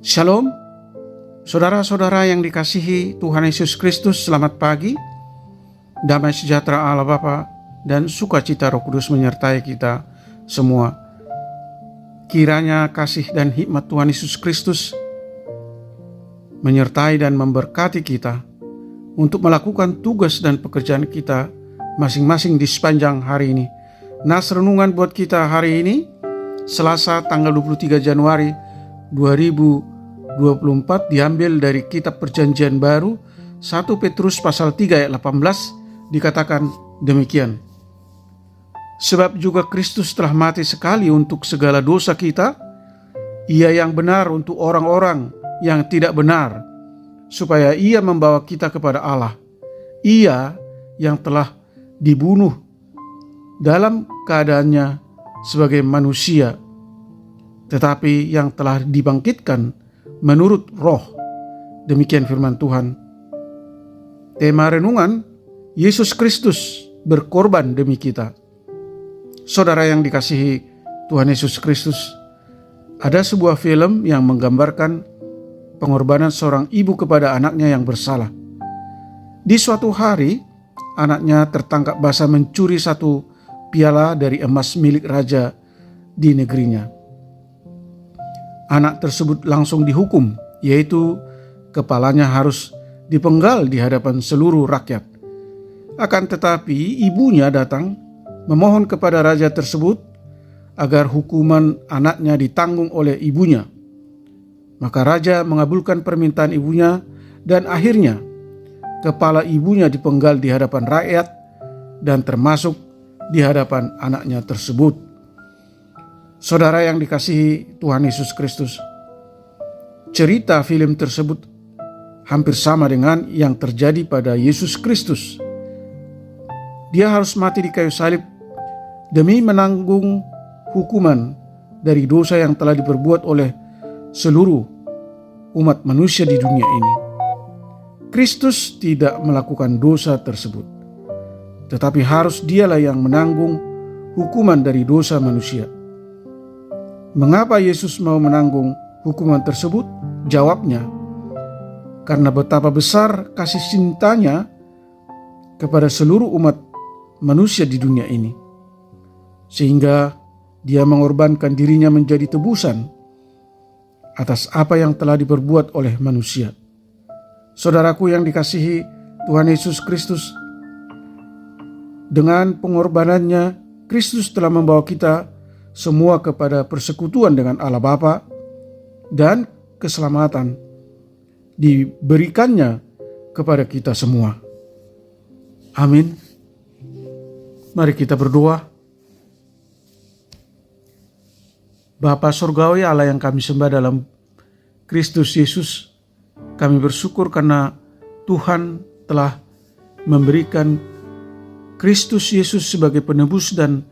Shalom, saudara-saudara yang dikasihi Tuhan Yesus Kristus, selamat pagi. Damai sejahtera Allah Bapa dan sukacita Roh Kudus menyertai kita semua. Kiranya kasih dan hikmat Tuhan Yesus Kristus menyertai dan memberkati kita untuk melakukan tugas dan pekerjaan kita masing-masing di sepanjang hari ini. Nas renungan buat kita hari ini, Selasa tanggal 23 Januari 2024, diambil dari kitab Perjanjian Baru 1 Petrus pasal 3 ayat 18, dikatakan demikian. Sebab juga Kristus telah mati sekali untuk segala dosa kita, Ia yang benar untuk orang-orang yang tidak benar, supaya Ia membawa kita kepada Allah. Ia yang telah dibunuh dalam keadaannya sebagai manusia, tetapi yang telah dibangkitkan menurut Roh. Demikian firman Tuhan. Tema renungan, Yesus Kristus berkorban demi kita. Saudara yang dikasihi Tuhan Yesus Kristus, ada sebuah film yang menggambarkan pengorbanan seorang ibu kepada anaknya yang bersalah. Di suatu hari, anaknya tertangkap basah mencuri satu piala dari emas milik raja di negerinya. Anak tersebut langsung dihukum, yaitu kepalanya harus dipenggal di hadapan seluruh rakyat. Akan tetapi ibunya datang memohon kepada raja tersebut agar hukuman anaknya ditanggung oleh ibunya. Maka raja mengabulkan permintaan ibunya dan akhirnya kepala ibunya dipenggal di hadapan rakyat dan termasuk di hadapan anaknya tersebut. Saudara yang dikasihi Tuhan Yesus Kristus, cerita film tersebut hampir sama dengan yang terjadi pada Yesus Kristus. Dia harus mati di kayu salib demi menanggung hukuman dari dosa yang telah diperbuat oleh seluruh umat manusia di dunia ini. Kristus tidak melakukan dosa tersebut, tetapi harus dialah yang menanggung hukuman dari dosa manusia. Mengapa Yesus mau menanggung hukuman tersebut? Jawabnya, karena betapa besar kasih cintanya kepada seluruh umat manusia di dunia ini, sehingga Dia mengorbankan dirinya menjadi tebusan atas apa yang telah diperbuat oleh manusia. Saudaraku yang dikasihi Tuhan Yesus Kristus, dengan pengorbanannya, Kristus telah membawa kita semua kepada persekutuan dengan Allah Bapa, dan keselamatan diberikannya kepada kita semua. Amin. Mari kita berdoa. Bapa Surgawi, Allah yang kami sembah dalam Kristus Yesus, kami bersyukur karena Tuhan telah memberikan Kristus Yesus sebagai penebus dan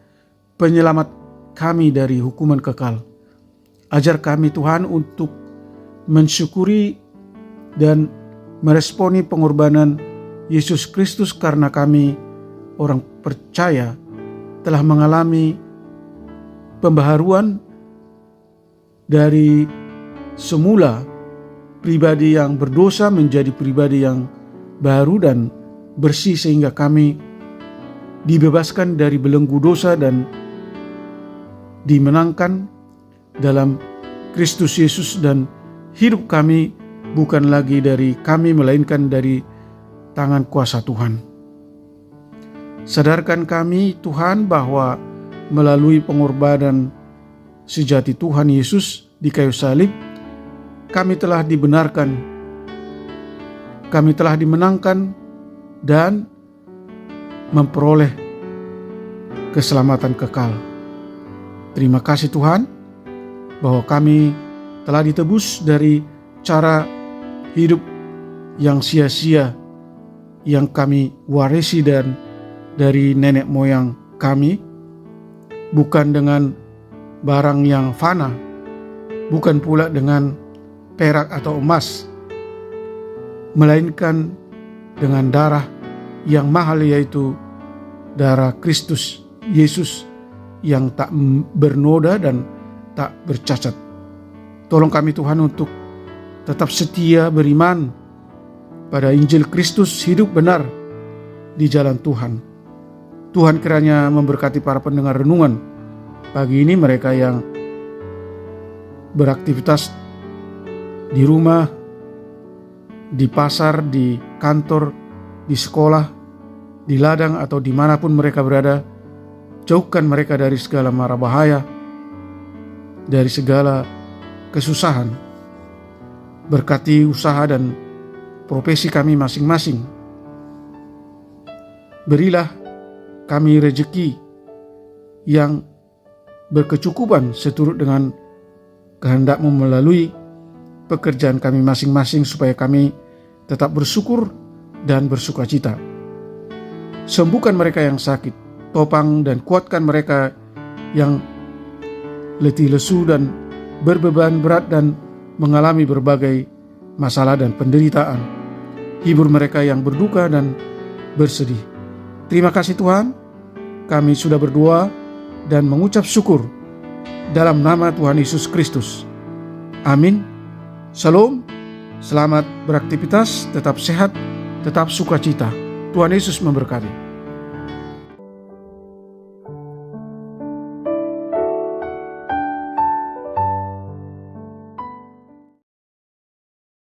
penyelamat kami dari hukuman kekal. Ajar kami Tuhan untuk mensyukuri dan meresponi pengorbanan Yesus Kristus, karena kami orang percaya telah mengalami pembaharuan dari semula pribadi yang berdosa menjadi pribadi yang baru dan bersih, sehingga kami dibebaskan dari belenggu dosa dan dimenangkan dalam Kristus Yesus, dan hidup kami bukan lagi dari kami melainkan dari tangan kuasa Tuhan. Sadarkan kami Tuhan bahwa melalui pengorbanan sejati Tuhan Yesus di kayu salib, kami telah dibenarkan, kami telah dimenangkan dan memperoleh keselamatan kekal. Terima kasih Tuhan bahwa kami telah ditebus dari cara hidup yang sia-sia yang kami warisi dan dari nenek moyang kami, bukan dengan barang yang fana, bukan pula dengan perak atau emas, melainkan dengan darah yang mahal, yaitu darah Kristus Yesus yang tak bernoda dan tak bercacat. Tolong kami Tuhan untuk tetap setia beriman pada Injil Kristus hidup benar di jalan Tuhan. Tuhan kiranya memberkati para pendengar renungan pagi ini, mereka yang beraktivitas di rumah, di pasar, di kantor, di sekolah, di ladang, atau dimanapun mereka berada. Jauhkan mereka dari segala mara bahaya, dari segala kesusahan. Berkati usaha dan profesi kami masing-masing. Berilah kami rejeki yang berkecukupan seturut dengan kehendak-Mu melalui pekerjaan kami masing-masing, supaya kami tetap bersyukur dan bersukacita. Sembuhkan mereka yang sakit, topang dan kuatkan mereka yang letih lesu dan berbeban berat dan mengalami berbagai masalah dan penderitaan. Hibur mereka yang berduka dan bersedih. Terima kasih Tuhan, kami sudah berdoa dan mengucap syukur dalam nama Tuhan Yesus Kristus. Amin. Shalom, selamat beraktivitas, tetap sehat, tetap sukacita. Tuhan Yesus memberkati.